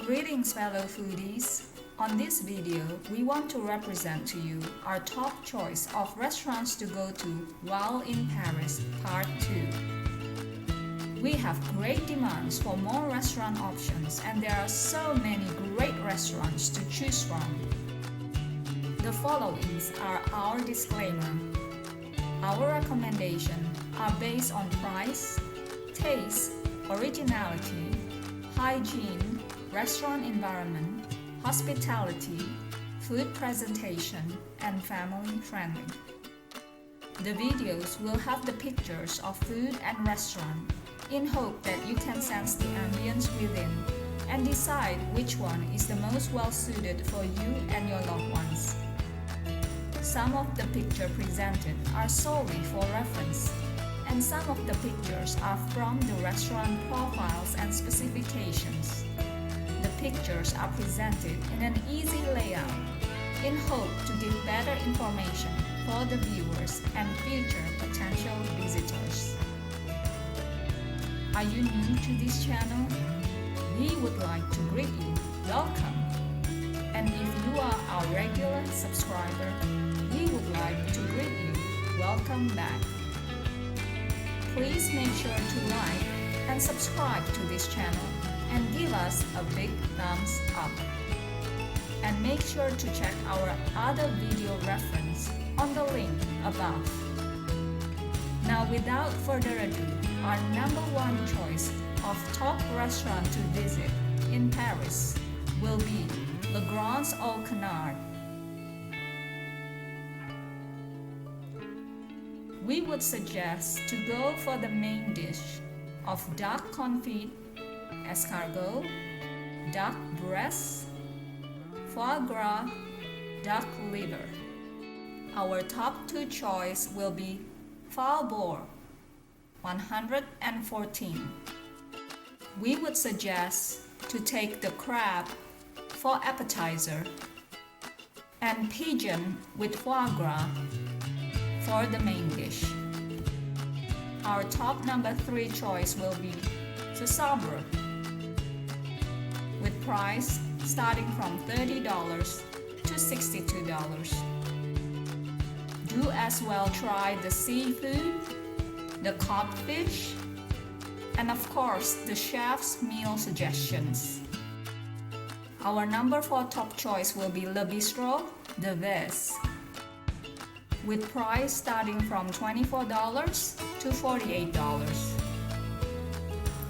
Greetings fellow foodies. On this video, we want to represent to you our top choice of restaurants to go to while in Paris, Part 2. We have great demands for more restaurant options and there are so many great restaurants to choose from. The followings are our disclaimer. Our recommendations are based on price, taste, originality, hygiene, restaurant environment, hospitality, food presentation, and family friendly. The videos will have the pictures of food and restaurant in hope that you can sense the ambience within and decide which one is the most well suited for you and your loved ones. Some of the pictures presented are solely for reference, and some of the pictures are from the restaurant profiles and specifications. The pictures are presented in an easy layout in hope to give better information for the viewers and future potential visitors. Are you new to this channel? We would like to greet you. Welcome! And if you are our regular subscriber, we would like to greet you. Welcome back. Please make sure to like and subscribe to this channel and give us a big thumbs up. And make sure to check our other video reference on the link above. Now without further ado, our number one choice of top restaurant to visit in Paris will be Le Grand Au Canard. We would suggest to go for the main dish of duck confit, escargot, duck breast, foie gras, duck liver. Our top two choice will be Falbour, 114. We would suggest to take the crab for appetizer and pigeon with foie gras for the main dish. Our top number 3 choice will be the Sabre, with price starting from $30 to $62. Do as well try the seafood, the codfish, and of course the chef's meal suggestions. Our number 4 top choice will be Le Bistro de Vez, with price starting from $24 to $48.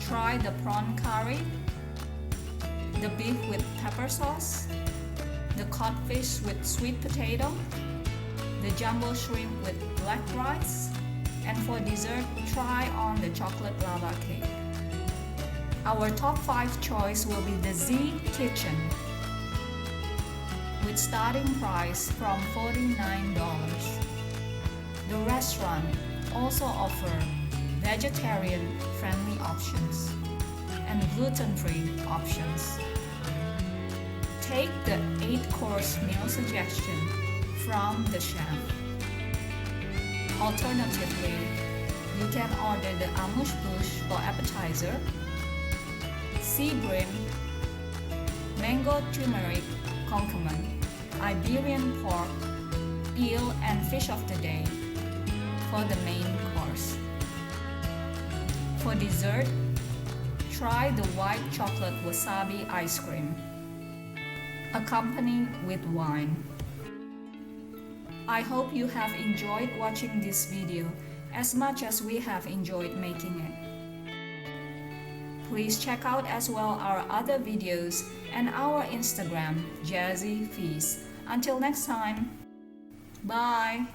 Try the prawn curry, the beef with pepper sauce, the codfish with sweet potato, the jumbo shrimp with black rice, and for dessert, try on the chocolate lava cake. Our top 5 choice will be the Z Kitchen, with starting price from $49. The restaurant also offers vegetarian-friendly options and gluten-free options. Take the 8-course meal suggestion from the chef. Alternatively, you can order the amuse-bouche for appetizer, sea bream, mango turmeric concomment, Iberian pork, eel and fish of the day for the main course. For dessert, try the white chocolate wasabi ice cream, accompanied with wine. I hope you have enjoyed watching this video as much as we have enjoyed making it. Please check out as well our other videos and our Instagram, JazzyFeast. Until next time, bye!